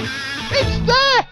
It's there!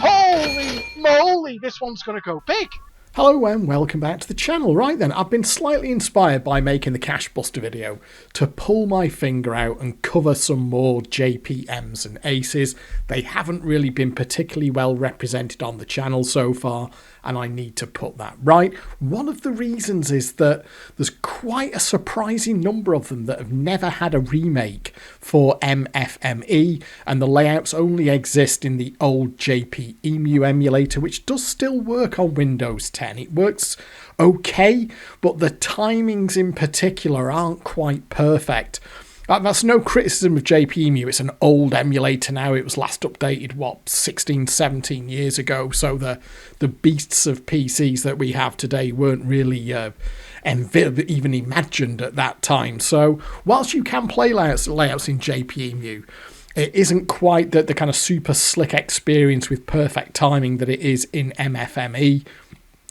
Holy moly, this one's going to go big. Hello and welcome back to the channel. Right then, I've been slightly inspired by making the Cash Buster video to pull my finger out and cover some more JPMs and aces. They haven't really been particularly well represented on the channel so far, and I need to put that right. One of the reasons is that there's quite a surprising number of them that have never had a remake for MFME, and the layouts only exist in the old JPeMu emulator, which does still work on Windows 10. It works okay, but the timings in particular aren't quite perfect. That's no criticism of JPeMu. It's an old emulator now. It was last updated, 16, 17 years ago. So the beasts of PCs that we have today weren't really even imagined at that time. So whilst you can play layouts in JPeMu, it isn't quite the kind of super slick experience with perfect timing that it is in MFME.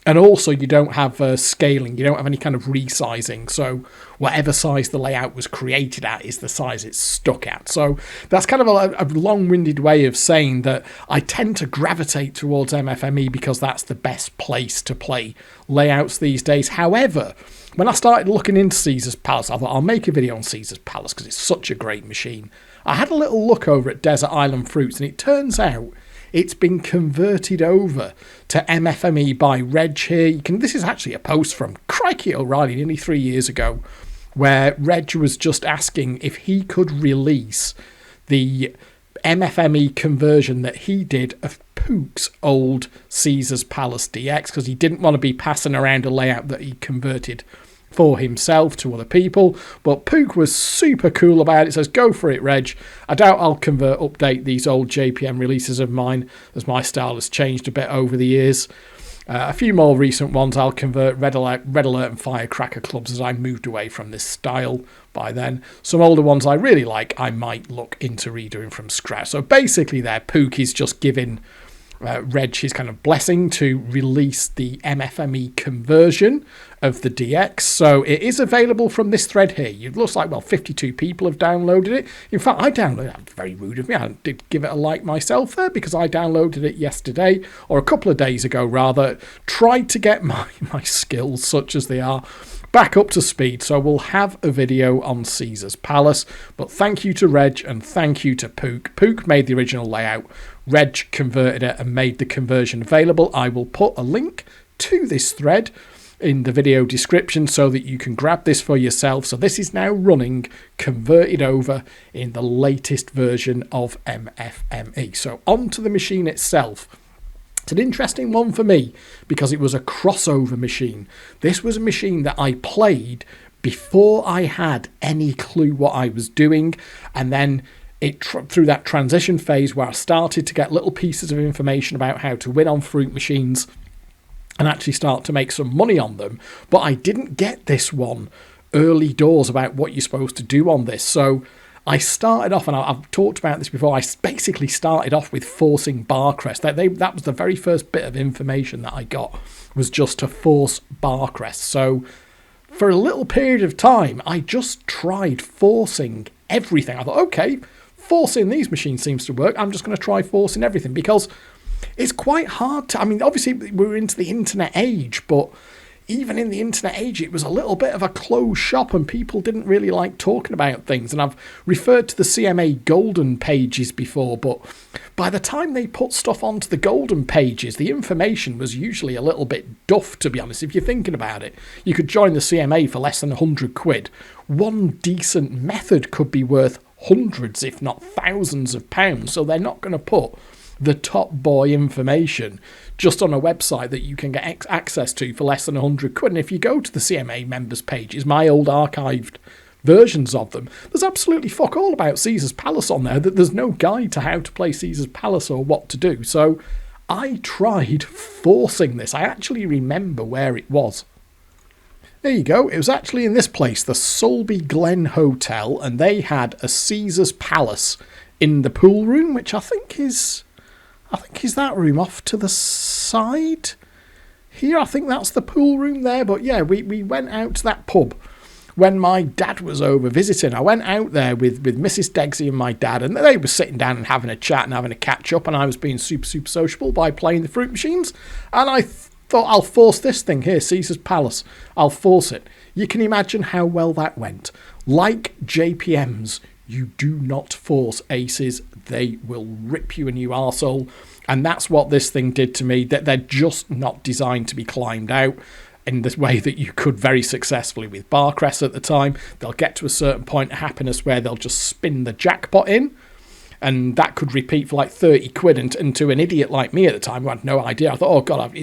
And also, you don't have scaling. You don't have any kind of resizing. So whatever size the layout was created at is the size it's stuck at. So that's kind of a long-winded way of saying that I tend to gravitate towards MFME because that's the best place to play layouts these days. However, when I started looking into Caesar's Palace, I thought I'll make a video on Caesar's Palace because it's such a great machine. I had a little look over at Desert Island Fruits, and it turns out it's been converted over to MFME by Reg here. This is actually a post from Crikey O'Reilly nearly 3 years ago, where Reg was just asking if he could release the MFME conversion that he did of Pook's old Caesar's Palace DX, because he didn't want to be passing around a layout that he converted for himself to other people. But Pook was super cool about it. Says, go for it, Reg. I doubt I'll update these old JPM releases of mine, as my style has changed a bit over the years. A few more recent ones I'll convert, Red Alert and Firecracker clubs, as I moved away from this style by then. Some older ones I really like, I might look into redoing from scratch. So basically there, Pook is just giving Reg his kind of blessing to release the MFME conversion of the DX. So it is available from this thread here. It looks like, 52 people have downloaded it. In fact, I downloaded it. Very rude of me. I did give it a like myself there because I downloaded it yesterday, or a couple of days ago rather. Tried to get my skills, such as they are, back up to speed. So we'll have a video on Caesar's Palace. But thank you to Reg and thank you to Pook. Pook made the original layout. Reg converted it and made the conversion available. I will put a link to this thread in the video description so that you can grab this for yourself. So this is now running, converted over in the latest version of MFME. So onto the machine itself. It's an interesting one for me because it was a crossover machine. This was a machine that I played before I had any clue what I was doing, and then through that transition phase where I started to get little pieces of information about how to win on fruit machines and actually start to make some money on them. But I didn't get this one early doors about what you're supposed to do on this. So I started off, and I've talked about this before, I basically started off with forcing bar crest. That was the very first bit of information that I got, was just to force bar crest. So for a little period of time, I just tried forcing everything. I thought, okay, forcing these machines seems to work. I'm just going to try forcing everything, because it's quite hard to, obviously we're into the internet age, but even in the internet age, it was a little bit of a closed shop and people didn't really like talking about things. And I've referred to the CMA golden pages before, but by the time they put stuff onto the golden pages, the information was usually a little bit duff, to be honest. If you're thinking about it, you could join the CMA for less than 100 quid. One decent method could be worth hundreds, if not thousands of pounds. So they're not going to put the top boy information just on a website that you can get access to for less than 100 quid. And if you go to the CMA members pages, my old archived versions of them, there's absolutely fuck all about Caesar's Palace on there. That there's no guide to how to play Caesar's Palace or what to do. So I tried forcing this. I actually remember where it was. There you go. It was actually in this place, the Sulby Glen Hotel, and they had a Caesar's Palace in the pool room, which I think is that room off to the side here. I think that's the pool room there. But yeah, we went out to that pub when my dad was over visiting. I went out there with Mrs. Degsy and my dad, and they were sitting down and having a chat and having a catch up, and I was being super, super sociable by playing the fruit machines, and I thought, I'll force this thing here, Caesar's Palace. I'll force it. You can imagine how well that went. Like JPMs, you do not force aces. They will rip you a new arsehole. And that's what this thing did to me. That they're just not designed to be climbed out in this way that you could very successfully with Barcrest at the time. They'll get to a certain point of happiness where they'll just spin the jackpot in. And that could repeat for like 30 quid. And to an idiot like me at the time who had no idea, I thought, oh God,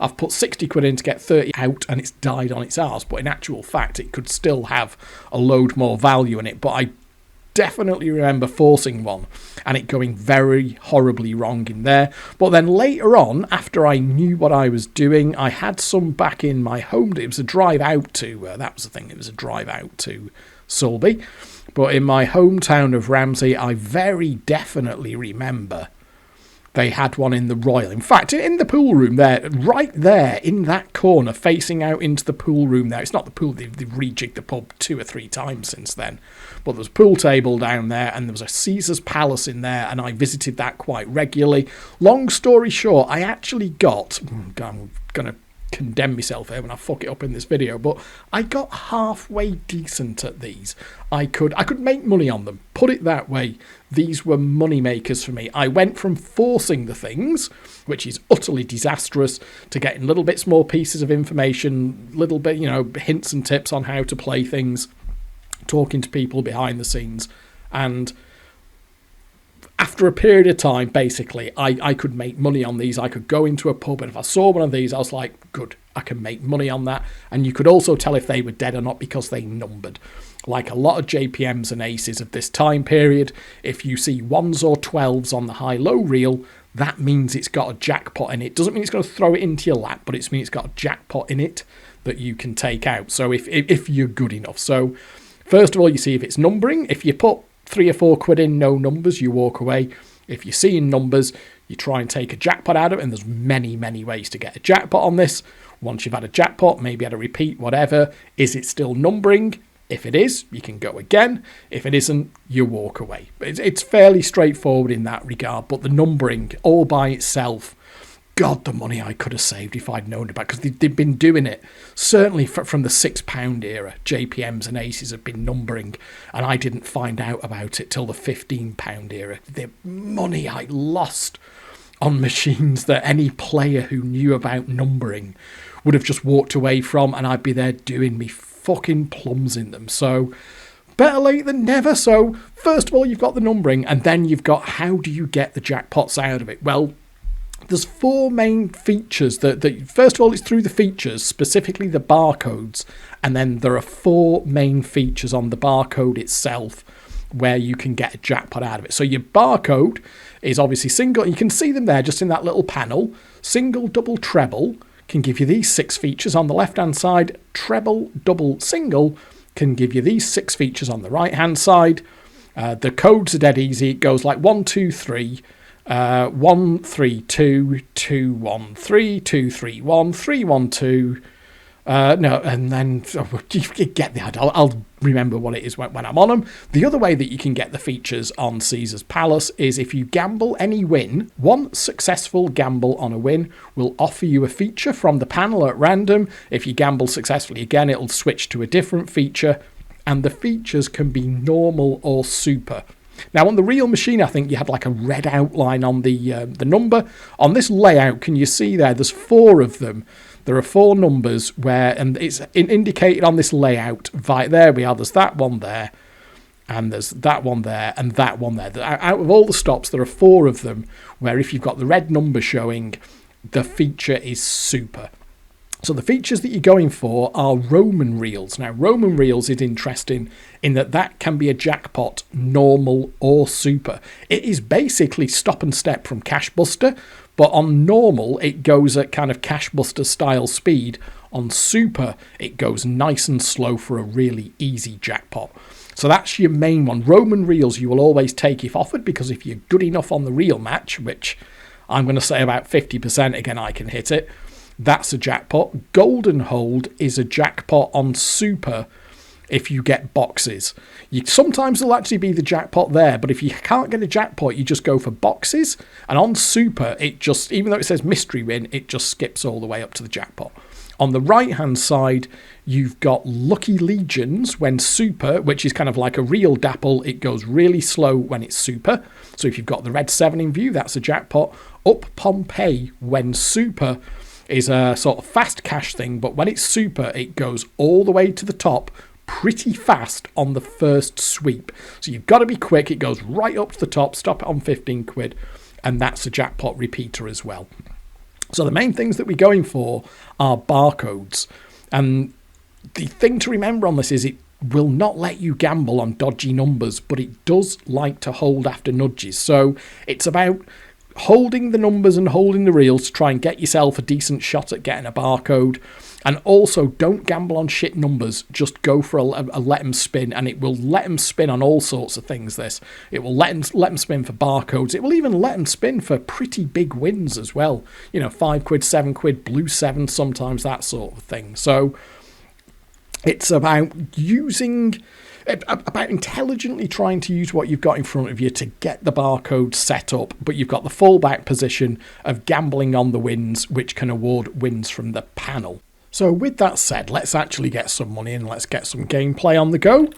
I've put 60 quid in to get 30 out and it's died on its arse. But in actual fact, it could still have a load more value in it. But I definitely remember forcing one and it going very horribly wrong in there. But then later on, after I knew what I was doing, I had some back in my home. It was a drive out to, that was the thing, it was a drive out to Sulby. But in my hometown of Ramsey, I very definitely remember they had one in the Royal. In fact, in the pool room there, right there in that corner, facing out into the pool room there. It's not the pool, they've rejigged the pub 2 or 3 times since then. But there was a pool table down there and there was a Caesar's Palace in there and I visited that quite regularly. Long story short, I actually got, I'm going to condemn myself here when I fuck it up in this video, but I got halfway decent at these. I could make money on them. Put it that way. These were money makers for me. I went from forcing the things, which is utterly disastrous, to getting little bit small pieces of information, little bit, hints and tips on how to play things, talking to people behind the scenes, and after a period of time, basically, I could make money on these. I could go into a pub, and if I saw one of these, I was like, good, I can make money on that. And you could also tell if they were dead or not because they numbered. Like a lot of JPMs and aces of this time period, if you see 1s or 12s on the high-low reel, that means it's got a jackpot in it. Doesn't mean it's going to throw it into your lap, but it means it's got a jackpot in it that you can take out. So if you're good enough. So first of all, you see if it's numbering. If you put 3 or 4 quid in, no numbers, you walk away. If you're seeing numbers, you try and take a jackpot out of it, and there's many, many ways to get a jackpot on this. Once you've had a jackpot, maybe had a repeat, whatever, is it still numbering? If it is, you can go again. If it isn't, you walk away. It's fairly straightforward in that regard, but the numbering all by itself, God, the money I could have saved if I'd known about, because they've been doing it. Certainly from the £6 era, JPMs and aces have been numbering, and I didn't find out about it till the £15 era. The money I lost on machines that any player who knew about numbering would have just walked away from, and I'd be there doing me fucking plums in them. So better late than never. So first of all, you've got the numbering, and then you've got how do you get the jackpots out of it? Well, there's 4 main features that first of all, it's through the features, specifically the barcodes, and then there are 4 main features on the barcode itself where you can get a jackpot out of it. So your barcode is obviously single, you can see them there just in that little panel. Single, double, treble can give you these 6 features on the left hand side. Treble, double, single can give you these 6 features on the right hand side. The codes are dead easy. It goes like 1, 2, 3. 1 3 2 2 1 3 2 3 1 3 1 2 no, and then you get the idea. I'll remember what it is when I'm on them. The other way that you can get the features on Caesar's Palace is if you gamble any win, one successful gamble on a win will offer you a feature from the panel at random. If you gamble successfully again, it'll switch to a different feature, and the features can be normal or super. Now, on the real machine, I think you had like a red outline on the number. On this layout, can you see there's 4 of them. There are 4 numbers where, and it's indicated on this layout. There we are. There's that one there, and there's that one there, and that one there. Out of all the stops, there are 4 of them where if you've got the red number showing, the feature is super. So the features that you're going for are Roman reels. Now, Roman reels is interesting in that can be a jackpot, normal or super. It is basically stop and step from Cash Buster, but on normal, it goes at kind of Cash Buster style speed. On super, it goes nice and slow for a really easy jackpot. So that's your main one. Roman reels you will always take if offered, because if you're good enough on the reel match, which I'm going to say about 50%, again, I can hit it, that's a jackpot. Golden hold is a jackpot on super if you get boxes. Sometimes there'll actually be the jackpot there, but if you can't get a jackpot, you just go for boxes. And on super, it just, even though it says mystery win, it just skips all the way up to the jackpot. On the right-hand side, you've got Lucky Legions when super, which is kind of like a real dapple. It goes really slow when it's super. So if you've got the red 7 in view, that's a jackpot. Up Pompei when super is a sort of fast cash thing, but when it's super, it goes all the way to the top pretty fast on the first sweep. So you've got to be quick. It goes right up to the top, stop it on 15 quid, and that's a jackpot repeater as well. So the main things that we're going for are barcodes. And the thing to remember on this is it will not let you gamble on dodgy numbers, but it does like to hold after nudges. So it's about holding the numbers and holding the reels to try and get yourself a decent shot at getting a barcode. And also, don't gamble on shit numbers. Just go for a let them spin, and it will let them spin on all sorts of things, this. It will let them spin for barcodes. It will even let them spin for pretty big wins as well. You know, 5 quid, 7 quid, blue 7, sometimes that sort of thing. So it's about about intelligently trying to use what you've got in front of you to get the barcode set up, but you've got the fallback position of gambling on the wins, which can award wins from the panel. So with that said, let's actually get some money and let's get some gameplay on the go.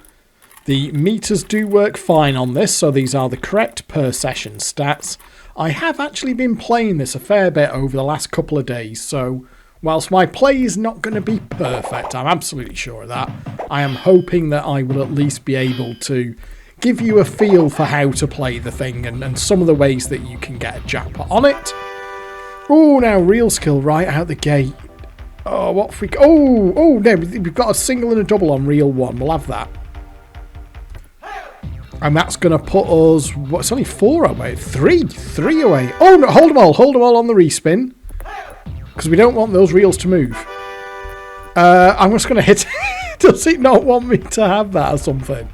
The meters do work fine on this, so these are the correct per session stats. I have actually been playing this a fair bit over the last couple of days, so whilst my play is not going to be perfect, I'm absolutely sure of that, I am hoping that I will at least be able to give you a feel for how to play the thing and some of the ways that you can get a jackpot on it. Oh, now reel skill right out the gate. Oh, what freak. Oh, no, we've got a single and a double on reel 1. We'll have that. And that's going to put us, it's only 4 away. 3 away. Oh, no, hold them all on the respin. Because we don't want those reels to move. I'm just going to hit it. Does it not want me to have that or something?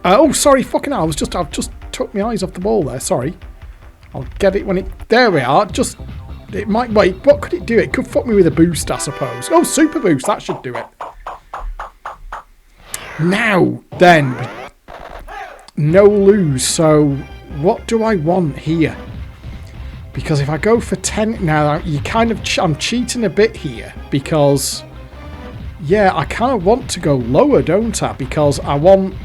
Oh, sorry, fucking hell. I've just took my eyes off the ball there. Sorry. I'll get it when it... There we are. Just... It might... Wait, what could it do? It could fuck me with a boost, I suppose. Oh, super boost. That should do it. Now, then. No lose. So, what do I want here? Because if I go for 10... Now, you kind of... I'm cheating a bit here. Because... Yeah, I kind of want to go lower, don't I? Because I want...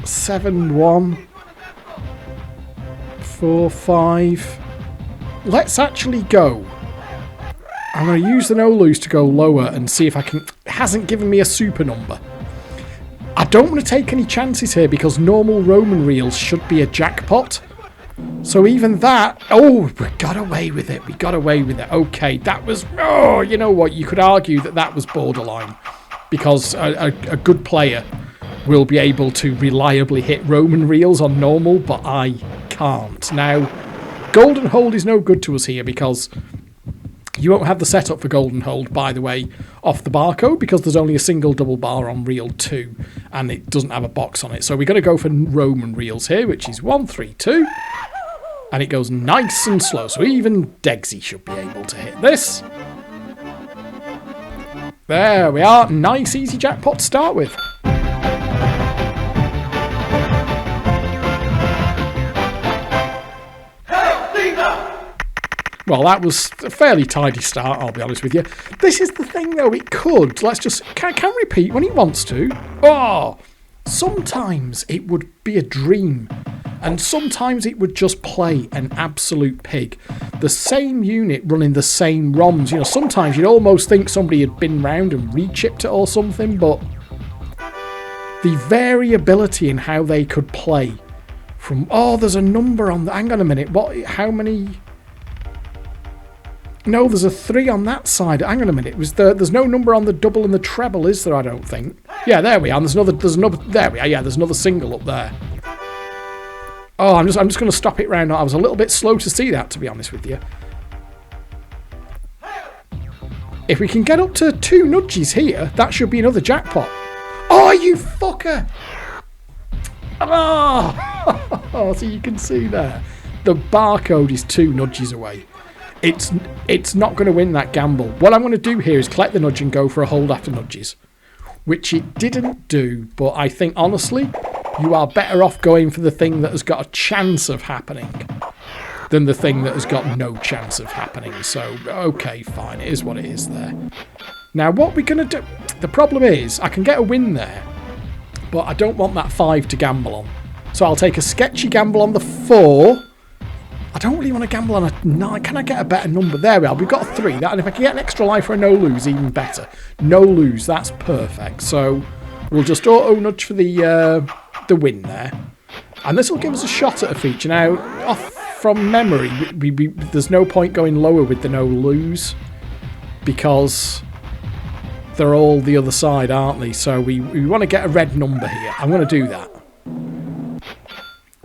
7-1... 4-5... Let's actually go. I'm going to use the no lose to go lower and see if I can... It hasn't given me a super number. I don't want to take any chances here because normal Roman reels should be a jackpot. So even that... Oh, we got away with it. We got away with it. Okay, that was... Oh, you know what? You could argue that that was borderline. Because a good player will be able to reliably hit Roman reels on normal, but I can't. Now... Golden hold is no good to us here because you won't have the setup for golden hold, by the way, off the barcode because there's only a single double bar on reel 2 and it doesn't have a box on it. So we're going to go for Roman reels here, which is 1, 3, 2. And it goes nice and slow. So even Degsy should be able to hit this. There we are. Nice, easy jackpot to start with. Well, that was a fairly tidy start, I'll be honest with you. This is the thing, though. It could. Let's just... Can repeat when he wants to. Oh! Sometimes it would be a dream. And sometimes it would just play an absolute pig. The same unit running the same ROMs. You know, sometimes you'd almost think somebody had been round and re-chipped it or something, but... The variability in how they could play from... Oh, there's a number on... Hang on a minute. What? How many... No, there's a 3 on that side. Hang on a minute. There's no number on the double and the treble, is there? I don't think. Yeah, there we are. There's another. There we are. Yeah, there's another single up there. Oh, I'm just going to stop it round. I was a little bit slow to see that, to be honest with you. If we can get up to 2 nudges here, that should be another jackpot. Oh, you fucker! Oh, so you can see there. The barcode is 2 nudges away. It's not going to win that gamble. What I'm going to do here is collect the nudge and go for a hold after nudges. which it didn't do. But I think, honestly, you are better off going for the thing that has got a chance of happening than the thing that has got no chance of happening. So, okay, fine. It is what it is there. Now, what we're going to do... The problem is, I can get a win there, but I don't want that 5 to gamble on. So I'll take a sketchy gamble on the 4. I don't really want to gamble on a 9. Can I get a better number? There we are. We've got a 3. And if I can get an extra life or a no lose, even better. No lose. That's perfect. So we'll just auto nudge for the win there. And this will give us a shot at a feature. Now, off from memory, there's no point going lower with the no lose because they're all the other side, aren't they? So we want to get a red number here. I'm going to do that.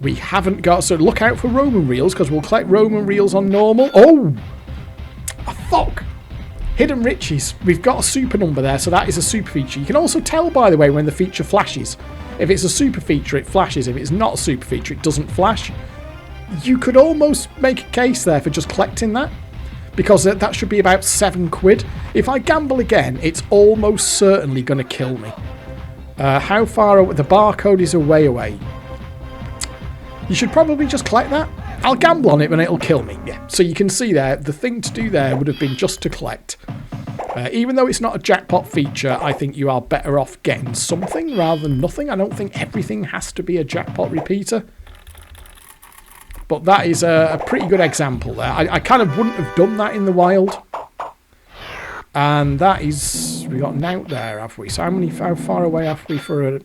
We haven't got... So look out for Roman reels because we'll collect Roman reels on normal. Oh! Fuck! Hidden riches. We've got a super number there, so that is a super feature. You can also tell, by the way, when the feature flashes. If it's a super feature, it flashes. If it's not a super feature, it doesn't flash. You could almost make a case there for just collecting that, because that should be about £7. If I gamble again, it's almost certainly going to kill me. How far away? The barcode is away. You should probably just collect that. I'll gamble on it and it'll kill me. Yeah. So you can see there, the thing to do there would have been just to collect. Even though it's not a jackpot feature, I think you are better off getting something rather than nothing. I don't think everything has to be a jackpot repeater. But that is a pretty good example there. I kind of wouldn't have done that in the wild. And that is... We got an out there, have we? So how far away have we for a...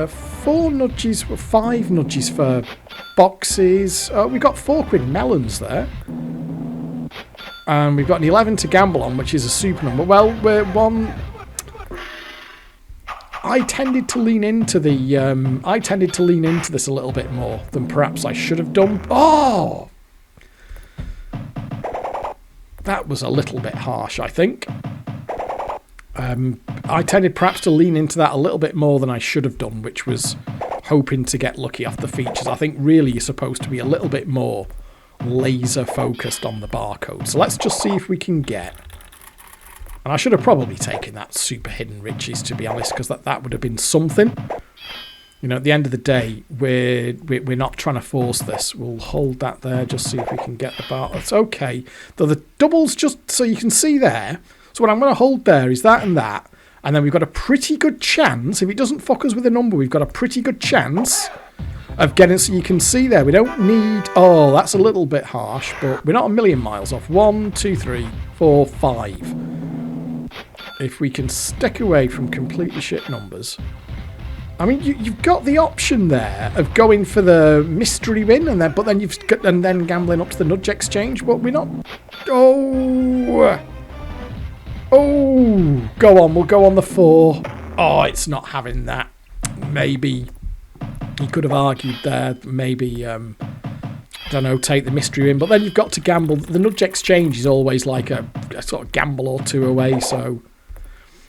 4 nudges, 5 nudges for boxes. We got £4 melons there. And we've got an 11 to gamble on, which is a super number. Well, we're one... I tended to lean into this a little bit more than perhaps I should have done. Oh! That was a little bit harsh, I think. I tended perhaps to lean into that a little bit more than I should have done, which was hoping to get lucky off the features. I think really you're supposed to be a little bit more laser focused on the barcode. So let's just see if we can get... And I should have probably taken that super hidden riches, to be honest, because that would have been something. You know, at the end of the day, we're not trying to force this. We'll hold that there, just see if we can get the bar. It's okay. Though the doubles, just so you can see there. So what I'm going to hold there is that and that. And then we've got a pretty good chance, if it doesn't fuck us with a number, we've got a pretty good chance of getting, so you can see there, we don't need, oh, that's a little bit harsh, but we're not a million miles off. 1, 2, 3, 4, 5. If we can stick away from completely shit numbers. I mean, you've got the option there of going for the mystery win, but then you've got, and then gambling up to the nudge exchange, but we're not, oh, go on, we'll go on the 4. Oh, it's not having that. Maybe you could have argued there, maybe, I don't know, take the mystery in, but then you've got to gamble. The nudge exchange is always like a sort of gamble or two away, so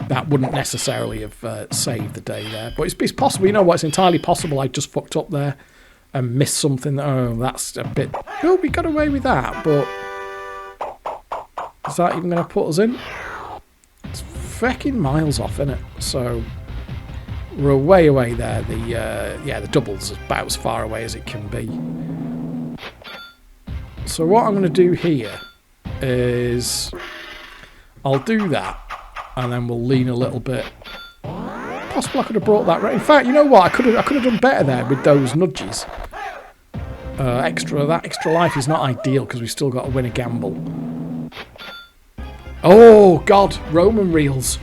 that wouldn't necessarily have saved the day there. But it's possible, you know what, it's entirely possible I just fucked up there and missed something. Oh, that's a bit... Oh, we got away with that, but is that even going to put us in? It's fecking miles off, isn't it? So we're way away there. The doubles is about as far away as it can be. So what I'm going to do here is I'll do that, and then we'll lean a little bit. Possibly I could have brought that right. In fact, you know what? I could have done better there with those nudges. That extra life is not ideal because we've still got to win a gamble. Oh God, Roman reels.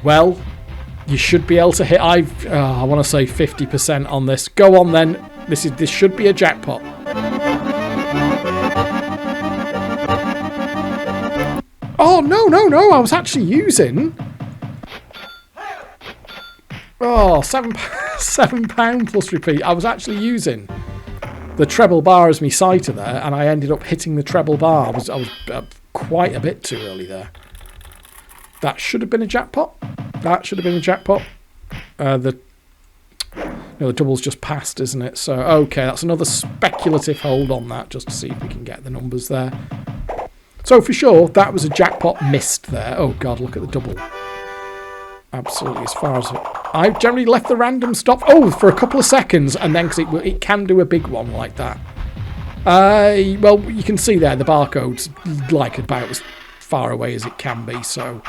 Well, you should be able to hit. I want to say 50% on this. Go on then. This should be a jackpot. Oh no! I was actually using. Oh, £7 plus repeat. I was actually using the treble bar as my sighter there, and I ended up hitting the treble bar. I was quite a bit too early there. That should have been a jackpot. The double's just passed, isn't it? So okay, that's another speculative hold on that, just to see if we can get the numbers there. So for sure, that was a jackpot missed there. Oh God, look at the double. absolutely as far as I've generally left the random stop. Oh, for a couple of seconds, and then because it can do a big one like that. Well, you can see there the barcode's like about as far away as it can be. So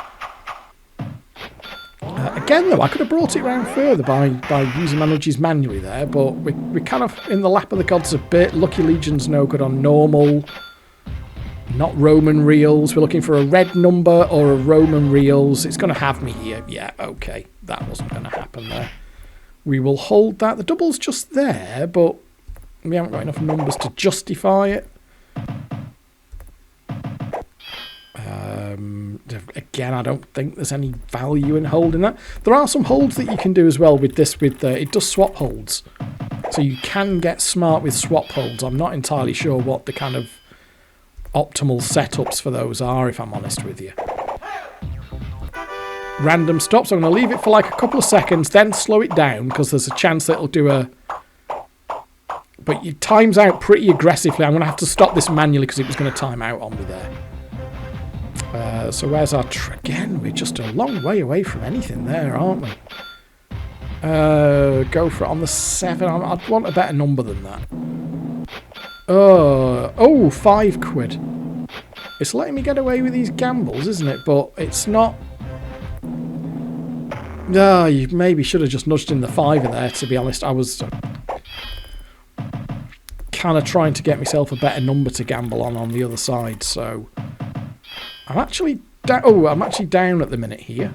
again, though, I could have brought it around further by using my nudges manually there, but we're kind of in the lap of the gods a bit. Lucky Legion's no good on normal. Not Roman reels. We're looking for a red number or a Roman reels. It's going to have me here. Yeah, okay. That wasn't going to happen there. We will hold that. The double's just there, but we haven't got enough numbers to justify it. Again, I don't think there's any value in holding that. There are some holds that you can do as well with this. It does swap holds. So you can get smart with swap holds. I'm not entirely sure what the kind of optimal setups for those are, if I'm honest with you. Random stops. I'm going to leave it for like a couple of seconds, then slow it down because there's a chance that it'll do a... But it times out pretty aggressively. I'm going to have to stop this manually because it was going to time out on me there. So where's our... Again, we're just a long way away from anything there, aren't we? Go for it on the 7. I'd want a better number than that. Oh, £5. It's letting me get away with these gambles, isn't it? But it's not... No, you maybe should have just nudged in the 5 there, to be honest. I was kind of trying to get myself a better number to gamble on the other side, so... I'm actually down at the minute here.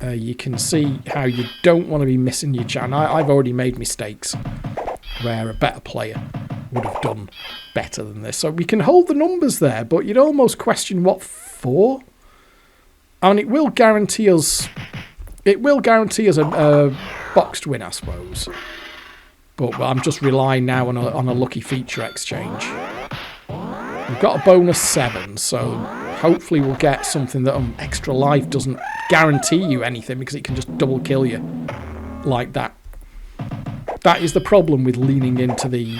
You can see how you don't want to be missing your chance. I've already made mistakes where a better player would have done better than this. So we can hold the numbers there, but you'd almost question what for. I mean, it will guarantee us a boxed win, I suppose. But I'm just relying now on a lucky feature exchange. We've got a bonus 7, so hopefully we'll get something that extra life doesn't guarantee you anything because it can just double kill you like that. That is the problem with leaning into the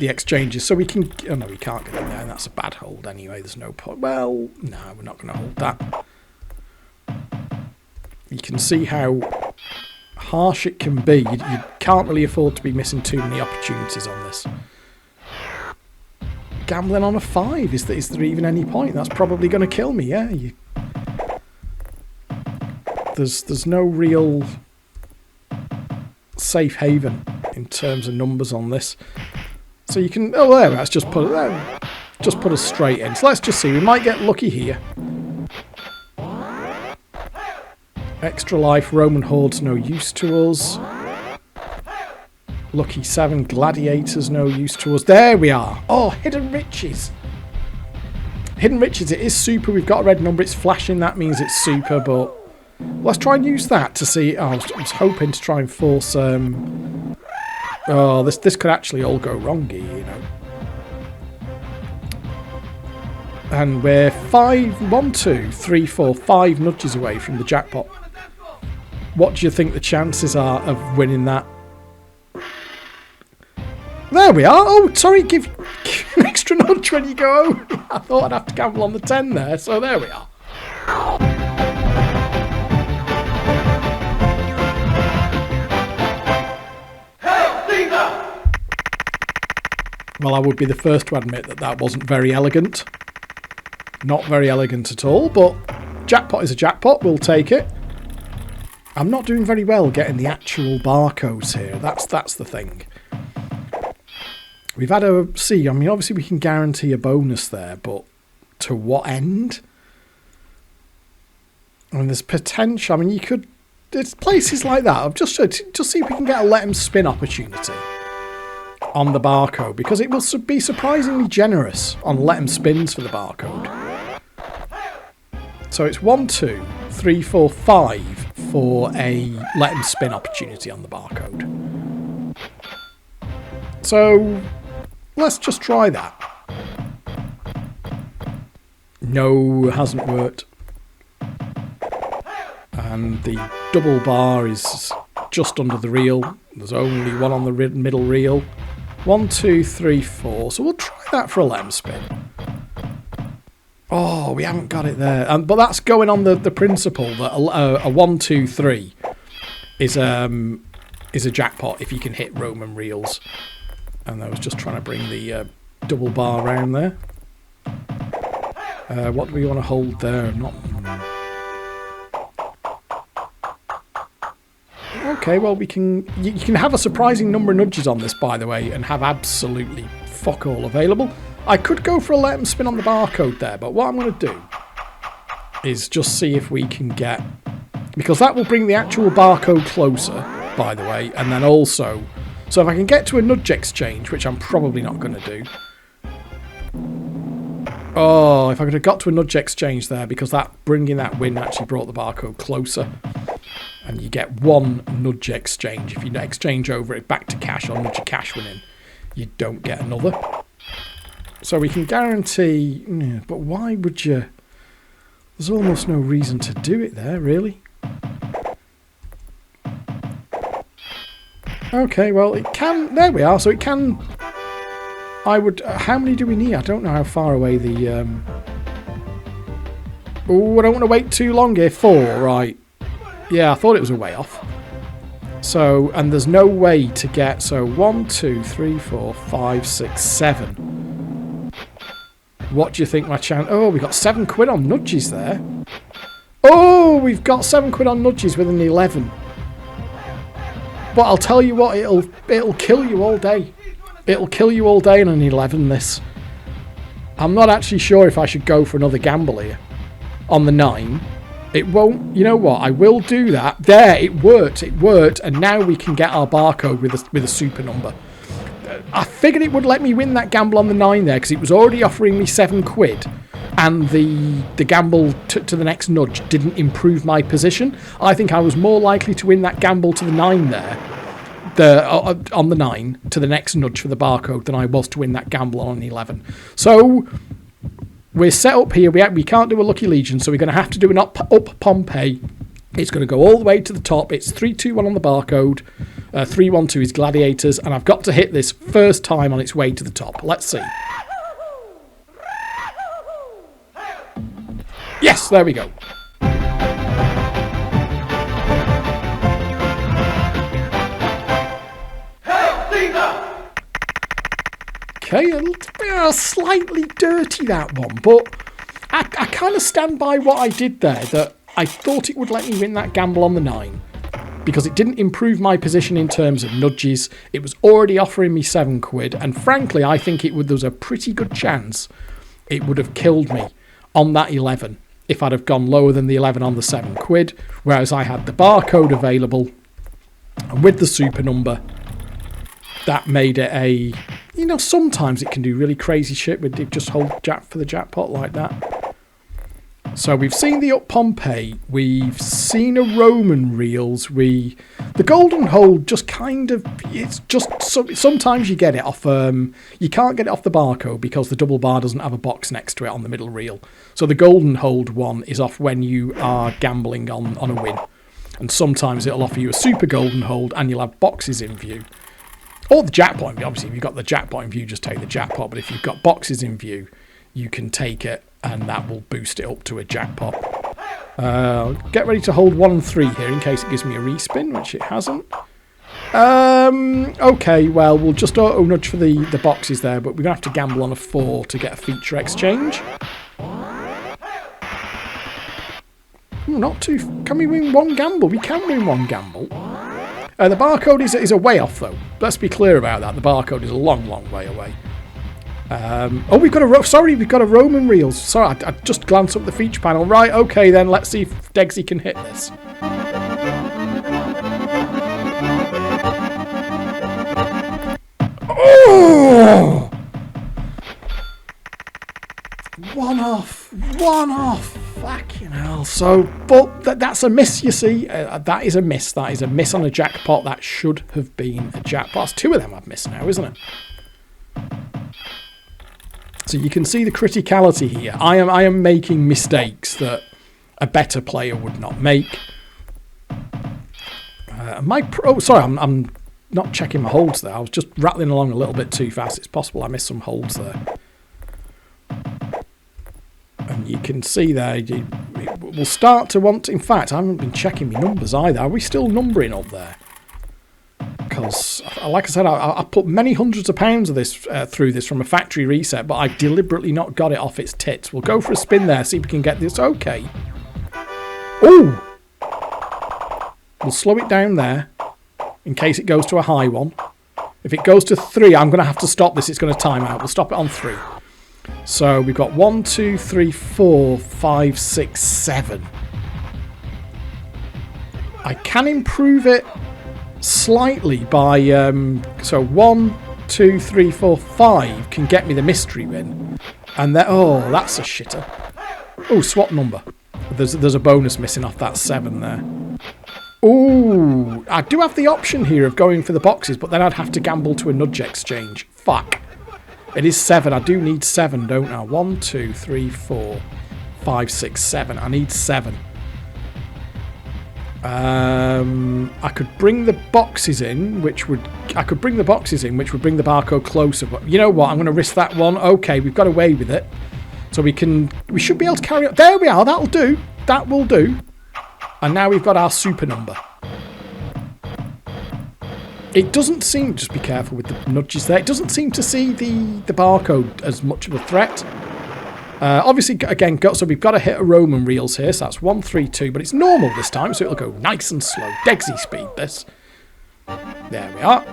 exchanges. So we can... Oh no, we can't get in there, and that's a bad hold anyway. There's no point. Well, no, we're not going to hold that. You can see how harsh it can be. You can't really afford to be missing too many opportunities on this. Gambling on a 5, is there even any point? That's probably going to kill me, yeah. There's no real safe haven in terms of numbers on this. So you can... Oh, there, let's just put us straight in. So let's just see. We might get lucky here. Extra life, Roman Horde's no use to us. Lucky 7, Gladiators no use to us. There we are. Oh, Hidden Riches. Hidden Riches, it is super. We've got a red number. It's flashing. That means it's super, but let's try and use that to see. Oh, I was hoping to try and force... Oh, this could actually all go wrong here, you know. And we're 1, 2, 3, 4, 5 nudges away from the jackpot. What do you think the chances are of winning that? There we are. Oh, sorry, give an extra nudge when you go. I thought I'd have to gamble on the 10 there, so there we are. Well, I would be the first to admit that wasn't very elegant. Not very elegant at all, but jackpot is a jackpot. We'll take it. I'm not doing very well getting the actual barcodes here. That's the thing. We've had a... See, I mean, obviously we can guarantee a bonus there, but to what end? I mean, there's potential. I mean, you could... There's places like that. I've just see if we can get a let him spin opportunity on the barcode, because it will be surprisingly generous on let him spins for the barcode. So it's 1, 2, 3, 4, 5 for a let him spin opportunity on the barcode. So... Let's just try that. No, hasn't worked. And the double bar is just under the reel. There's only one on the middle reel. 1, 2, 3, 4. So we'll try that for a lamb spin. Oh, we haven't got it there. But that's going on the principle that a 1, 2, 3 is a jackpot if you can hit Roman reels. And I was just trying to bring the double bar around there. What do we want to hold there? Not. Okay, well you can have a surprising number of nudges on this, by the way, and have absolutely fuck all available. I could go for a let 'em spin on the barcode there, but what I'm going to do is just see if we can get, because that will bring the actual barcode closer, by the way, and then also, so if I can get to a nudge exchange, which I'm probably not going to do. Oh, if I could have got to a nudge exchange there, because that bringing that win actually brought the barcode closer. And you get one nudge exchange. If you exchange over it back to cash or nudge a cash win in, you don't get another. So we can guarantee, but why would you? There's almost no reason to do it there, really. Okay, well, it can, there we are, so it can, I would, how many do we need? I don't know how far away the, oh, I don't want to wait too long here, 4, right. Yeah, I thought it was a way off. So, and there's no way to get, so 1, 2, 3, 4, 5, 6, 7. What do you think my chance? Oh, we got 7 quid on nudges there. Oh, we've got 7 quid on nudges with an 11. But I'll tell you what, it'll kill you all day. It'll kill you all day in an 11, this. I'm not actually sure if I should go for another gamble here. On the 9. It won't, you know what, I will do that. There, it worked, and now we can get our barcode with a super number. I figured it would let me win that gamble on the 9 there, because it was already offering me 7 quid, and the gamble to the next nudge didn't improve my position. I think I was more likely to win that gamble to the 9 there, on the 9, to the next nudge for the barcode, than I was to win that gamble on an 11. So we're set up here. We can't do a Lucky Legion, so we're going to have to do an Up Pompei. It's going to go all the way to the top. It's 3, 2, 1 on the barcode. 3, 1, 2 is Gladiators. And I've got to hit this first time on its way to the top. Let's see. Yes, there we go. Okay, slightly dirty that one, but I kind of stand by what I did there, that I thought it would let me win that gamble on the 9, because it didn't improve my position in terms of nudges. It was already offering me 7 quid, and frankly, I think there was a pretty good chance it would have killed me on that 11 if I'd have gone lower than the 11 on the 7 quid, whereas I had the barcode available, and with the super number, that made it a, you know, sometimes it can do really crazy shit with just hold jack for the jackpot like that. So we've seen the Up Pompei, we've seen a Roman reels, the golden hold just kind of, it's just, sometimes you get it off, you can't get it off the barcode because the double bar doesn't have a box next to it on the middle reel. So the golden hold one is off when you are gambling on a win. And sometimes it'll offer you a super golden hold and you'll have boxes in view. Or the jackpot in view. Obviously, if you've got the jackpot in view, just take the jackpot. But if you've got boxes in view, you can take it, and that will boost it up to a jackpot. Get ready to hold 1 and 3 here in case it gives me a respin, which it hasn't. Okay, well, we'll just auto-nudge for the boxes there, but we're going to have to gamble on a 4 to get a feature exchange. Not too... Can we win 1 gamble? We can win 1 gamble. The barcode is a way off, though. Let's be clear about that. The barcode is a long, long way away. Oh, we've got a Roman reels. Sorry, I just glanced up the feature panel. Right, okay, then let's see if Degsy can hit this. Oh! 1 off. Fucking hell. So, but that's a miss, you see. That is a miss. That is a miss on a jackpot. That should have been a jackpot. It's 2 of them I've missed now, isn't it? So you can see the criticality here. I am making mistakes that a better player would not make. Sorry, I'm not checking my holds there. I was just rattling along a little bit too fast. It's possible I missed some holds there. And you can see there, we'll start to want to, in fact, I haven't been checking my numbers either. Are we still numbering up there? Because, like I said, I put many hundreds of pounds of this through this from a factory reset, but I deliberately not got it off its tits. We'll go for a spin there, see if we can get this. Okay. Ooh! We'll slow it down there, in case it goes to a high one. If it goes to 3, I'm going to have to stop this. It's going to time out. We'll stop it on 3. So we've got 1, 2, 3, 4, 5, 6, 7. I can improve it slightly by... so 1, 2, 3, 4, 5 can get me the mystery win. And then... Oh, that's a shitter. Oh, swap number. There's a bonus missing off that 7 there. Ooh, I do have the option here of going for the boxes, but then I'd have to gamble to a nudge exchange. Fuck. It is 7. I do need 7, don't I? 1, 2, 3, 4, 5, 6, 7. I need 7. I could bring the boxes in, which would bring the barcode closer. But you know what? I'm going to risk that one. Okay, we've got away with it, so we should be able to carry on. There we are. That'll do. That will do. And now we've got our super number. It doesn't seem, just be careful with the nudges there, it doesn't seem to see the barcode as much of a threat. Obviously, again, so we've got to hit a Roman reels here, so that's 1, 3, 2, but it's normal this time, so it'll go nice and slow. Degsy speed, this. There we are.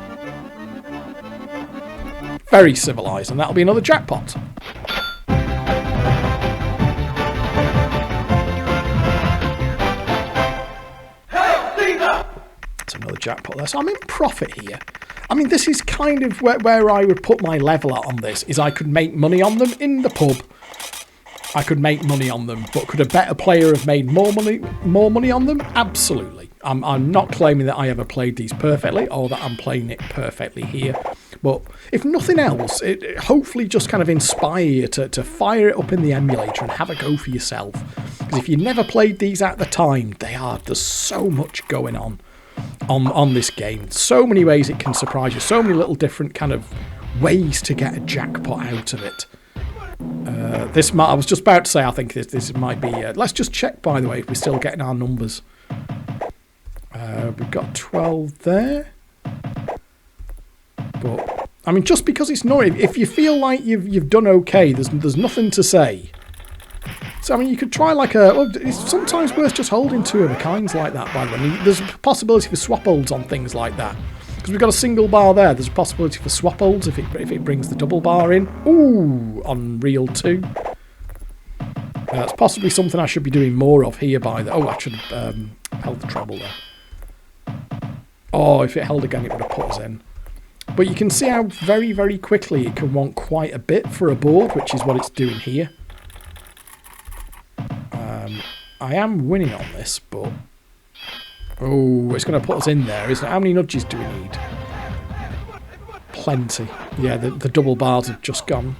Very civilised, and that'll be another jackpot. Another jackpot there. So I'm in profit here. I mean, this is kind of where I would put my level on this, is I could make money on them in the pub. I could make money on them, but could a better player have made more money on them? Absolutely. I'm not claiming that I ever played these perfectly, or that I'm playing it perfectly here. But if nothing else, it hopefully just kind of inspire you to fire it up in the emulator and have a go for yourself. Because if you never played these at the time, there's so much going on this game. So many ways it can surprise you. So many little different kind of ways to get a jackpot out of it. I was just about to say, I think this might be... let's just check, by the way, if we're still getting our numbers. We've got 12 there. But, I mean, just because it's not... If you feel like you've done okay, there's nothing to say. So, I mean, you could try like it's sometimes worth just holding 2 of a kinds like that, by the way. There's a possibility for swap holds on things like that. Because we've got a single bar there. There's a possibility for swap holds if it brings the double bar in. Ooh, on reel 2. That's possibly something I should be doing more of here by the... Oh, I should have held the treble there. Oh, if it held again, it would have put us in. But you can see how very, very quickly it can want quite a bit for a board, which is what it's doing here. I am winning on this, but... Oh, it's going to put us in there, isn't it? How many nudges do we need? Plenty. Yeah, the double bars have just gone.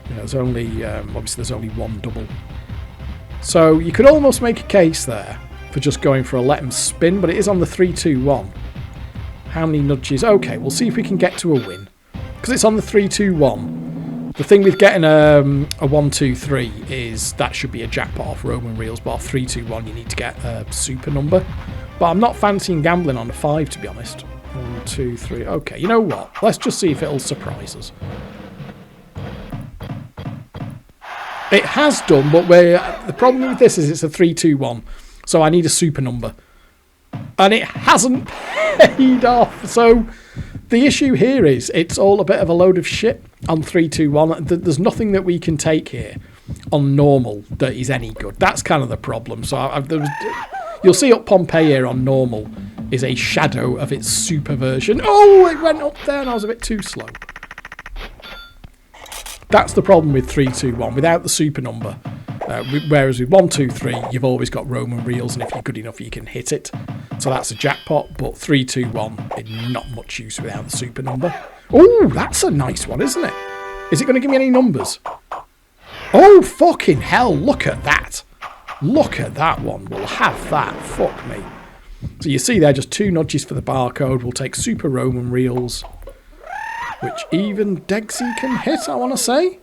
Yeah, there's only... obviously, there's only 1 double. So, you could almost make a case there for just going for a let 'em spin, but it is on the 3, 2, 1. How many nudges? Okay, we'll see if we can get to a win. Because it's on the 3, 2, 1. The thing with getting a 1, 2, 3 is that should be a jackpot off Roman reels, but off 3, 2, 1 you need to get a super number. But I'm not fancying gambling on a 5, to be honest. 1, 2, 3. Okay, you know what? Let's just see if it'll surprise us. It has done, but the problem with this is it's a 3, 2, 1. So I need a super number. And it hasn't paid off. So the issue here is it's all a bit of a load of shit on 3, 2, 1. There's nothing that we can take here on normal that is any good. That's kind of the problem. So you'll see Up Pompei here on normal is a shadow of its super version. Oh, it went up there and I was a bit too slow. That's the problem with 3, 2, 1 without the super number. Whereas with 1, 2, 3, you've always got Roman reels, and if you're good enough, you can hit it. So that's a jackpot. But 3, 2, 1, not much use without the super number. Oh, that's a nice one, isn't it? Is it going to give me any numbers? Oh, fucking hell! Look at that. Look at that one. We'll have that. Fuck me. So you see there, just 2 nudges for the barcode. We'll take super Roman reels, which even Degsy can hit, I want to say.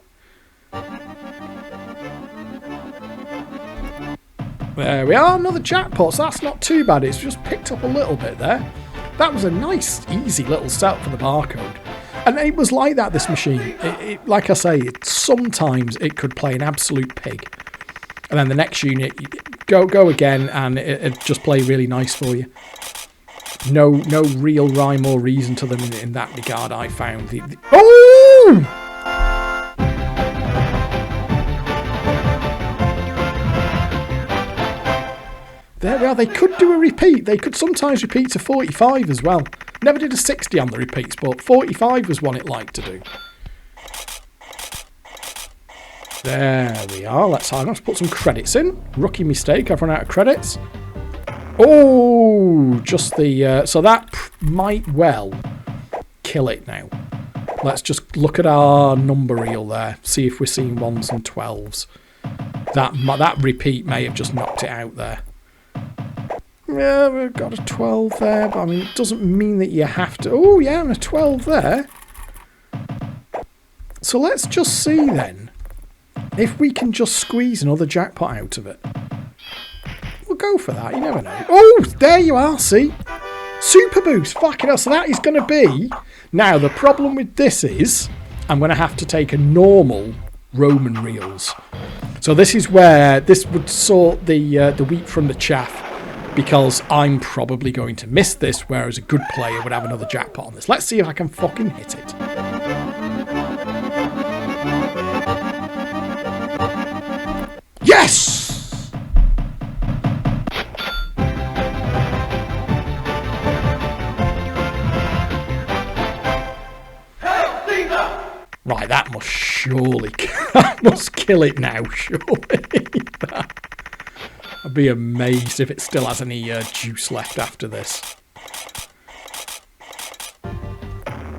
There we are, another jackpot. So that's not too bad. It's just picked up a little bit there. That was a nice, easy little setup for the barcode. And it was like that, this machine. Like I say, sometimes it could play an absolute pig. And then the next unit, go again, and it'd just play really nice for you. No real rhyme or reason to them in that regard, I found. Oh! There we are. They could do a repeat. They could sometimes repeat to 45 as well. Never did a 60 on the repeats, but 45 was one it liked to do. There we are. Let's put some credits in. Rookie mistake. I've run out of credits. Oh, just the... so that might well kill it now. Let's just look at our number reel there. See if we're seeing 1s and 12s. That repeat may have just knocked it out there. Yeah, we've got a 12 there, but I mean, it doesn't mean that you have to... Oh, yeah, and a 12 there. So let's just see then if we can just squeeze another jackpot out of it. We'll go for that, you never know. Oh, there you are, see? Super boost, fucking hell, so that is going to be... Now, the problem with this is I'm going to have to take a normal Roman reels. So this is where this would sort the wheat from the chaff, because I'm probably going to miss this, whereas a good player would have another jackpot on this. Let's see if I can fucking hit it. Yes! Right, that must surely... that must kill it now, surely. I'd be amazed if it still has any juice left after this.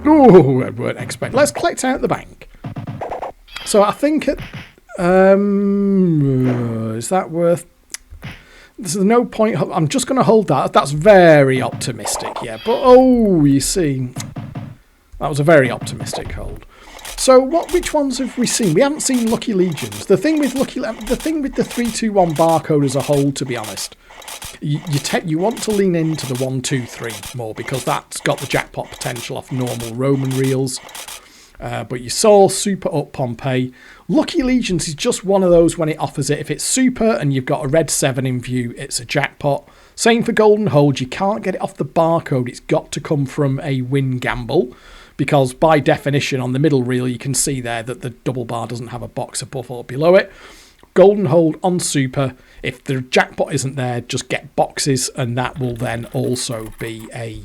Oh, I weren't expecting. Let's collect out the bank. So I think it... is that worth... There's no point... I'm just going to hold that. That's very optimistic, yeah. But, oh, you see... That was a very optimistic hold. So which ones have we seen? We haven't seen Lucky Legions. The thing with the 3-2-1 barcode as a whole, to be honest, you want to lean into the 1-2-3 more, because that's got the jackpot potential off normal Roman reels. But you saw Super Up Pompei. Lucky Legions is just one of those when it offers it. If it's super and you've got a red 7 in view, it's a jackpot. Same for Golden Hold. You can't get it off the barcode. It's got to come from a win gamble. Because by definition, on the middle reel, you can see there that the double bar doesn't have a box above or below it. Golden Hold on Super. If the jackpot isn't there, just get boxes, and that will then also be a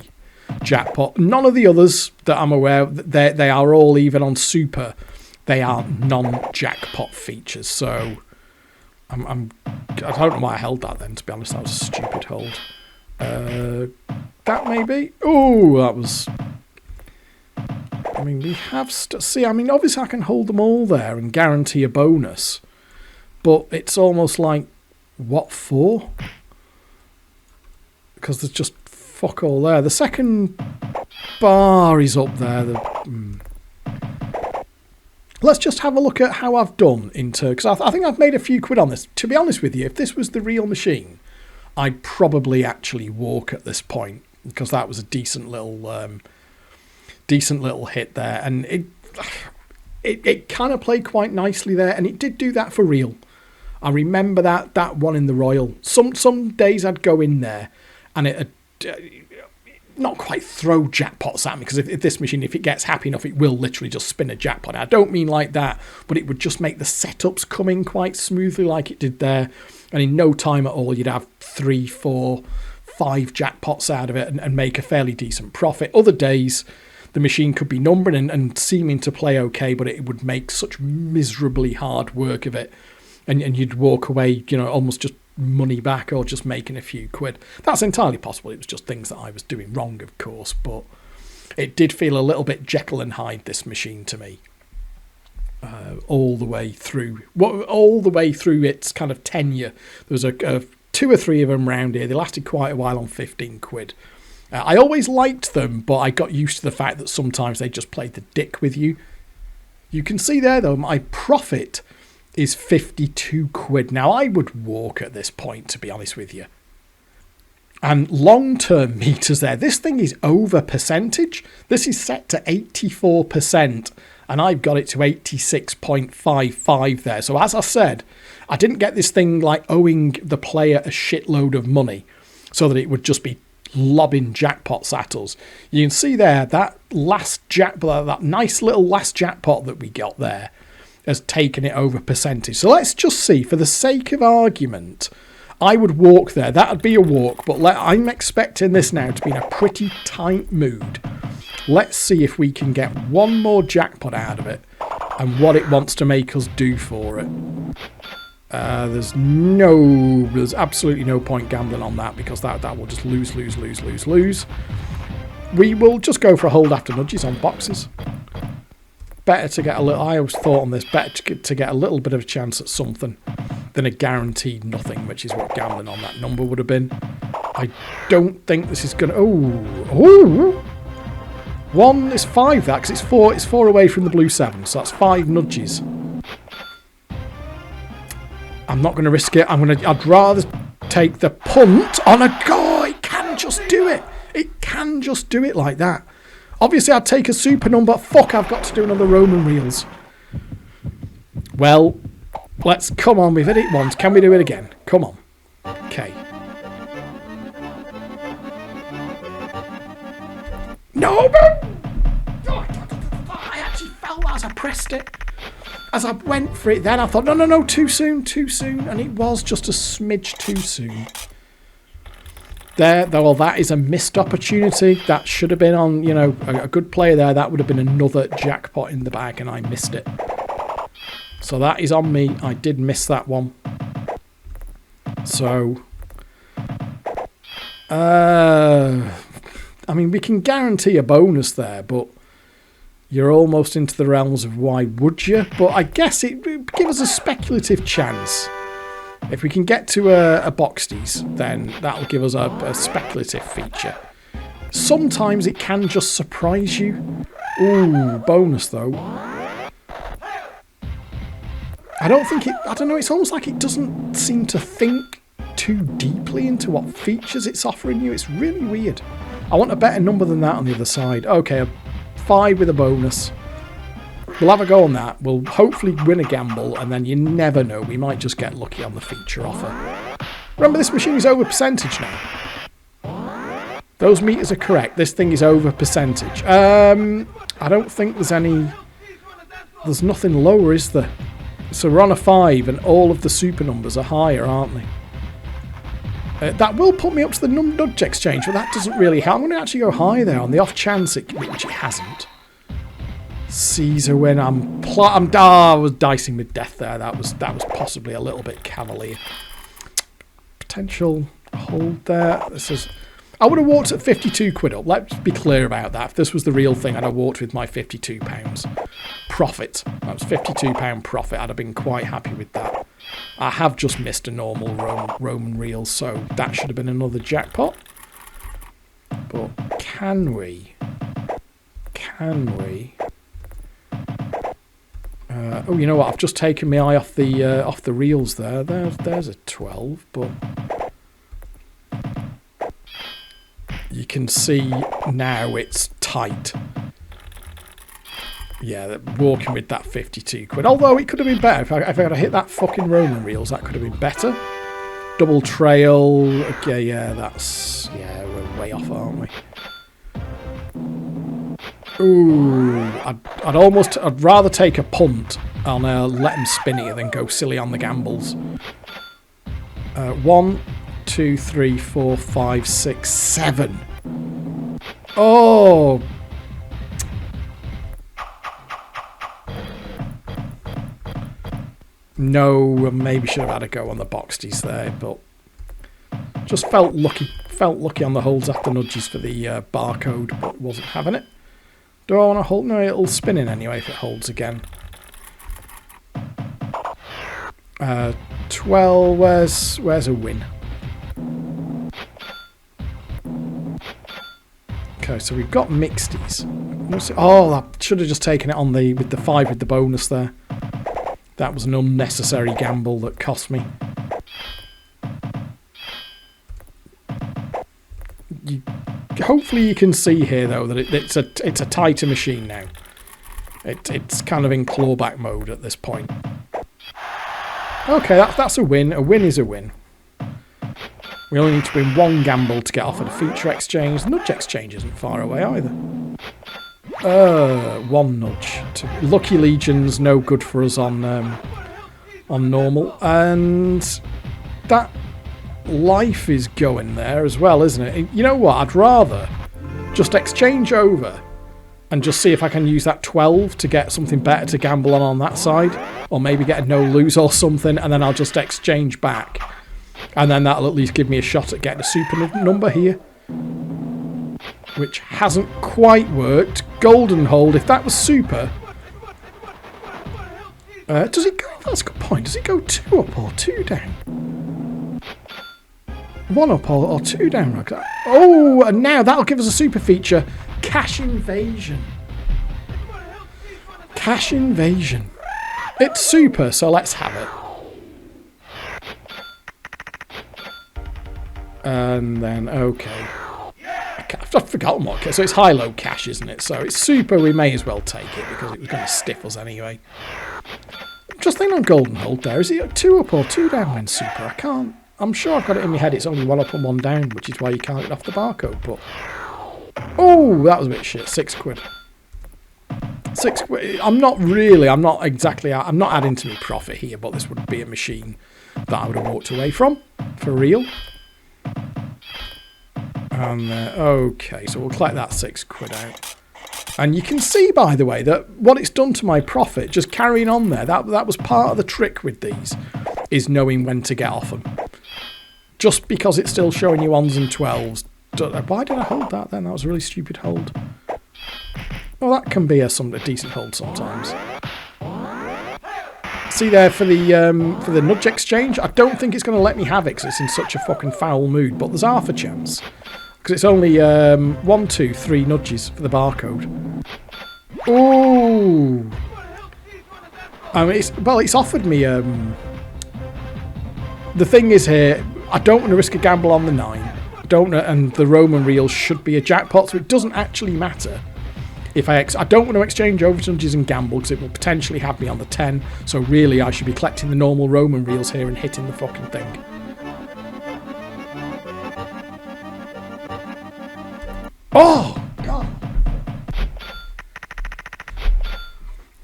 jackpot. None of the others that I'm aware of, they are all even on Super. They are non-jackpot features. So I don't know why I held that then, to be honest. That was a stupid hold. That may be. Oh, that was... I mean, we have... See, I mean, obviously I can hold them all there and guarantee a bonus. But it's almost like, what for? Because there's just fuck all there. The second bar is up there. Let's just have a look at how I've done into... Because I think I've made a few quid on this. To be honest with you, if this was the real machine, I'd probably actually walk at this point. Because that was a decent little hit there, and it kind of played quite nicely there, and it did do that for real. I remember that one in the Royal. Some days I'd go in there and it'd not quite throw jackpots at me, because if this machine, if it gets happy enough, it will literally just spin a jackpot. I don't mean like that, but it would just make the setups come in quite smoothly like it did there, and in no time at all you'd have 3, 4, 5 jackpots out of it and make a fairly decent profit. Other days the machine could be numbering and seeming to play okay, but it would make such miserably hard work of it. And you'd walk away, you know, almost just money back or just making a few quid. That's entirely possible. It was just things that I was doing wrong, of course. But it did feel a little bit Jekyll and Hyde, this machine, to me. All the way through. All the way through its kind of tenure. There was 2 or 3 of them round here. They lasted quite a while on 15 quid. I always liked them, but I got used to the fact that sometimes they just played the dick with you. You can see there, though, my profit is 52 quid. Now, I would walk at this point, to be honest with you. And long-term meters there. This thing is over percentage. This is set to 84%, and I've got it to 86.55 there. So as I said, I didn't get this thing like owing the player a shitload of money so that it would just be lobbing jackpots at us. You can see there that last jackpot, that nice little last jackpot that we got there has taken it over percentage. So let's just see, for the sake of argument, I would walk there. That would be a walk, but I'm expecting this now to be in a pretty tight mood. Let's see if we can get one more jackpot out of it and what it wants to make us do for it. There's absolutely no point gambling on that because that will just lose. We will just go for a hold after nudges on boxes. Better to get a little, I always thought on this, better to get a little bit of a chance at something than a guaranteed nothing, which is what gambling on that number would have been. I don't think this is going to, one is 5 that, because it's four away from the blue 7, so that's 5 nudges. I'm not going to risk it. I'd rather take the punt on a go. It can just do it. It can just do it like that. Obviously, I'd take a super number. Fuck, I've got to do another Roman reels. Well, let's, come on, we've hit it once. Can we do it again? Come on. Okay. No, but I actually felt that as I pressed it. As I went for it then, I thought, no, too soon. And it was just a smidge too soon. There, well, that is a missed opportunity. That should have been on, a good player there. That would have been another jackpot in the bag, and I missed it. So that is on me. I did miss that one. So, I mean, we can guarantee a bonus there, but you're almost into the realms of why would you? But I guess it would give us a speculative chance. If we can get to a boxties, then that'll give us a speculative feature. Sometimes it can just surprise you. Ooh, bonus though. I don't know, it's almost like it doesn't seem to think too deeply into what features it's offering you. It's really weird. I want a better number than that on the other side. Okay, a 5 with a bonus. We'll have a go on that. We'll hopefully win a gamble, and then you never know. We might just get lucky on the feature offer. Remember, this machine is over percentage now. Those meters are correct. This thing is over percentage. I don't think there's nothing lower, is there? So we're on a 5, and all of the super numbers are higher, aren't they? That will put me up to the nudge exchange, but that doesn't really help. I'm going to actually go high there on the off chance which it hasn't. Caesar when I was dicing with death there. That was possibly a little bit cavalier. Potential hold there. I would have walked at 52 quid up. Let's be clear about that. If this was the real thing, I'd have walked with my £52 profit. That was £52 profit. I'd have been quite happy with that. I have just missed a normal Roman reel, so that should have been another jackpot. But can we? Oh, you know what? I've just taken my eye off the reels there. There's a 12, but you can see now it's tight. Yeah, walking with that 52 quid. Although it could have been better. If I had hit that fucking Roman reels, that could have been better. Double trail. Okay, yeah, we're way off, aren't we? Ooh, I'd rather take a punt and let him spin it than go silly on the gambles. 1, 2, 3, 4, 5, 6, 7. Oh! No, maybe should have had a go on the boxties there, but just felt lucky on the holds after nudges for the barcode, but wasn't having it. Do I want to hold? No, it'll spin in anyway if it holds again. 12, where's a win? Okay, so we've got mixties. Oh, I should have just taken it on with the 5 with the bonus there. That was an unnecessary gamble that cost me. Hopefully you can see here, though, that it's a tighter machine now. It's kind of in clawback mode at this point. Okay, that's a win. A win is a win. We only need to win one gamble to get offered a feature exchange. Nudge exchange isn't far away either. One nudge. Lucky Legion's no good for us on normal. And that life is going there as well, isn't it? You know what? I'd rather just exchange over and just see if I can use that 12 to get something better to gamble on that side. Or maybe get a no-lose or something, and then I'll just exchange back. And then that'll at least give me a shot at getting a super number here. Which hasn't quite worked. Golden hold, if that was super... does it go... That's a good point. Does it go 2 up or 2 down? 1 up or 2 down like that. Oh, and now that'll give us a super feature. Cash Invasion. Cash Invasion. It's super, so let's have it. And then, okay. I've forgotten what. So it's high-low cash, isn't it? So it's super, we may as well take it because it was going to stiff us anyway. Just thinking on golden hold there. Is it 2 up or 2 down when super? I can't. I'm sure I've got it in my head. It's only 1 up and 1 down, which is why you can't get off the barcode. But oh, that was a bit shit. £6. 6 quid. I'm not adding to my profit here, but this would be a machine that I would have walked away from, for real. And okay, so we'll collect that £6 out. And you can see, by the way, that what it's done to my profit, just carrying on there, that was part of the trick with these, is knowing when to get off them. Just because it's still showing you 1s and 12s. Why did I hold that then? That was a really stupid hold. Well, that can be a decent hold sometimes. See there for the nudge exchange? I don't think it's going to let me have it because it's in such a fucking foul mood, but there's half a chance. Because it's only 1, 2, 3 nudges for the barcode. Ooh! I mean, it's offered me... the thing is here, I don't want to risk a gamble on the 9. And the Roman reels should be a jackpot, so it doesn't actually matter. If I don't want to exchange over nudges and gamble because it will potentially have me on the 10. So really, I should be collecting the normal Roman reels here and hitting the fucking thing. Oh God!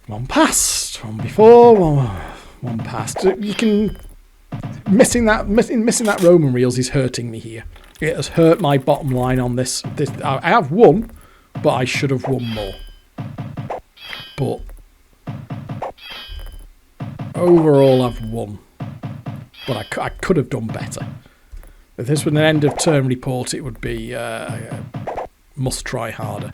One past, one before, one past. You can missing that Roman reels is hurting me here. It has hurt my bottom line on this. I have won. But I should have won more. But overall, I've won. But I could have done better. If this was an end of term report, it would be must try harder.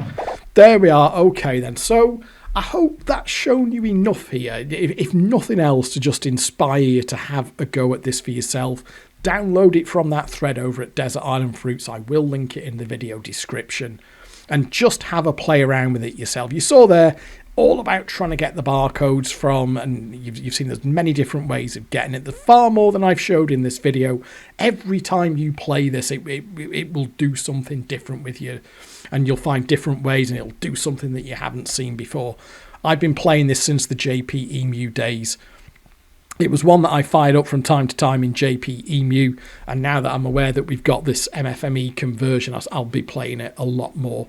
There we are. Okay then. So I hope that's shown you enough here. If nothing else, to just inspire you to have a go at this for yourself. Download it from that thread over at Desert Island Fruits. I will link it in the video description. And just have a play around with it yourself. You saw there all about trying to get the barcodes from, and you've seen there's many different ways of getting it. There's far more than I've showed in this video. Every time you play this, it will do something different with you, and you'll find different ways, and it'll do something that you haven't seen before. I've been playing this since the JPeMu days. It was one that I fired up from time to time in JPeMu, and now that I'm aware that we've got this MFME conversion, I'll be playing it a lot more.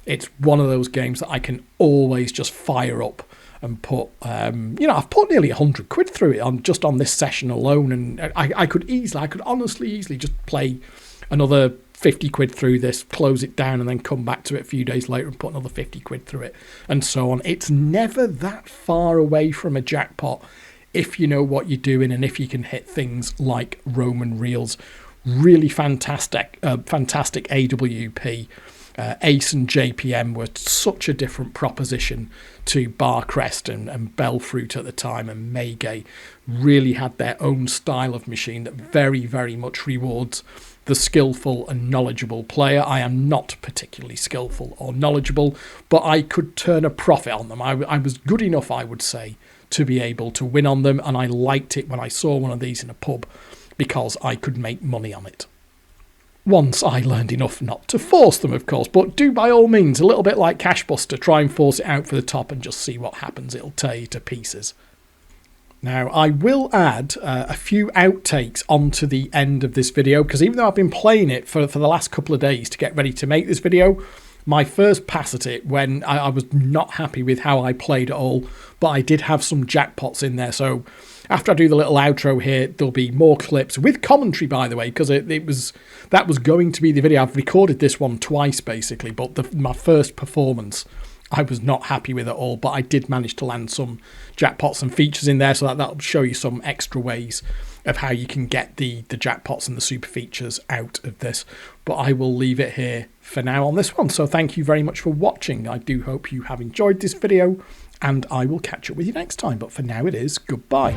It's one of those games that I can always just fire up and put, I've put nearly 100 quid through it just on this session alone, and I could honestly easily just play another 50 quid through this, close it down, and then come back to it a few days later and put another 50 quid through it, and so on. It's never that far away from a jackpot if you know what you're doing and if you can hit things like Roman reels. Really fantastic AWP. Ace and JPM were such a different proposition to Barcrest and Bellfruit at the time, and Maygay really had their own style of machine that very, very much rewards the skillful and knowledgeable player. I am not particularly skillful or knowledgeable, but I could turn a profit on them. I was good enough, I would say, to be able to win on them, and I liked it when I saw one of these in a pub because I could make money on it. Once I learned enough not to force them, of course, but do by all means, a little bit like Cash Buster, try and force it out for the top and just see what happens. It'll tear you to pieces. Now, I will add a few outtakes onto the end of this video, because even though I've been playing it for the last couple of days to get ready to make this video, my first pass at it, when I was not happy with how I played at all, but I did have some jackpots in there. So after I do the little outro here, there'll be more clips with commentary, by the way, because that was going to be the video. I've recorded this one twice, basically, but my first performance I was not happy with at all, but I did manage to land some jackpots and features in there, so that'll show you some extra ways of how you can get the jackpots and the super features out of this. But I will leave it here for now on this one. So thank you very much for watching. I do hope you have enjoyed this video, and I will catch up with you next time. But for now it is goodbye.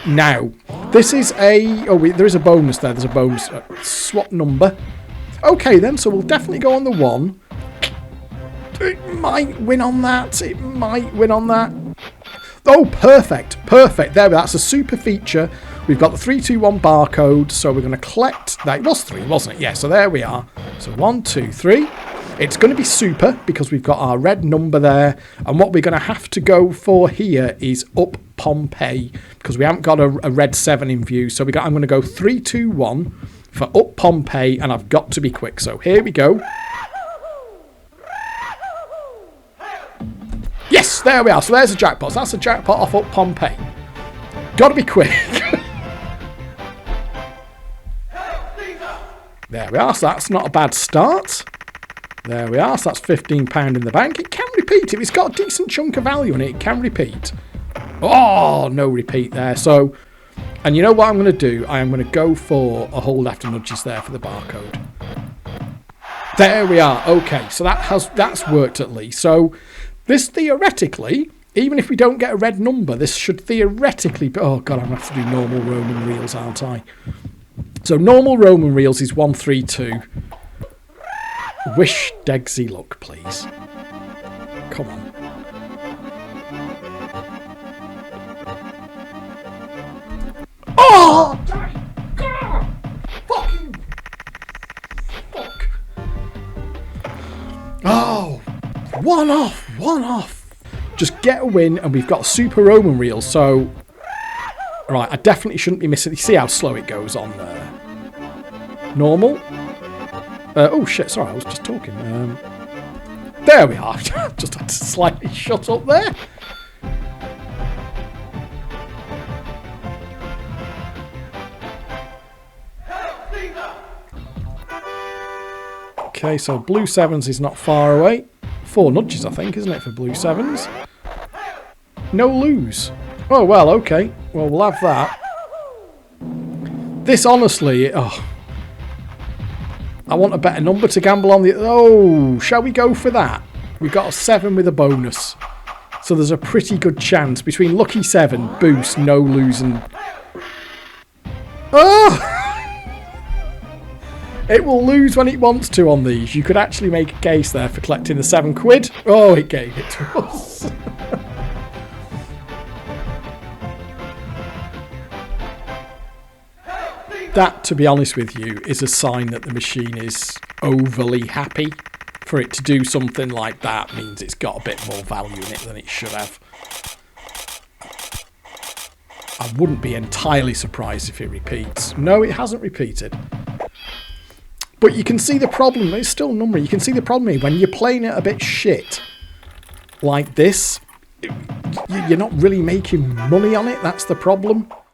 Now, this is a... Oh, there is a bonus there. There's a bonus. Swap number. Okay, then. So we'll definitely go on the 1. It might win on that. It might win on that. Oh, perfect. Perfect. There we are. That's a super feature. We've got the 321 barcode. So we're going to collect that. It was 3, wasn't it? Yeah, so there we are. So 1, 2, 3. It's going to be super because we've got our red number there. And what we're going to have to go for here is Up Pompei, because we haven't got a red 7 in view. So I'm going to go 3, 2, 1 for Up Pompei, and I've got to be quick. So here we go. Yes, there we are. So there's a jackpot. So that's a jackpot off Up Pompei. Got to be quick. There we are. So that's not a bad start. There we are. So that's £15 in the bank. It can repeat. If it's got a decent chunk of value in it, it can repeat. Oh, no repeat there. So, and you know what I'm going to do? I am going to go for a hold after nudges there for the barcode. There we are. Okay, so that's worked at least. So this theoretically, even if we don't get a red number, this should theoretically be... Oh, God, I'm going to have to do normal Roman reels, aren't I? So normal Roman reels is 132. Wish Degsy luck, please. Come on. Oh! God! Fucking... Fuck. Oh! One off. Just get a win, and we've got super Roman reels, so... Right, I definitely shouldn't be missing... You see how slow it goes on there? Normal? Oh, shit, sorry, I was just talking. There we are. Just had to slightly shut up there. Okay, so blue 7s is not far away. 4 nudges, I think, isn't it, for blue 7s? No lose. Oh, well, okay. Well, we'll have that. This, honestly... Oh... I want a better number to gamble on the... Oh, shall we go for that? We've got a 7 with a bonus. So there's a pretty good chance between lucky 7, boost, no losing. Oh! It will lose when it wants to on these. You could actually make a case there for collecting the £7. Oh, it gave it to us. That, to be honest with you, is a sign that the machine is overly happy. For it to do something like that means it's got a bit more value in it than it should have. I wouldn't be entirely surprised if it repeats. No, it hasn't repeated. But you can see the problem. It's still numbering. You can see the problem here. When you're playing it a bit shit like this, you're not really making money on it. That's the problem.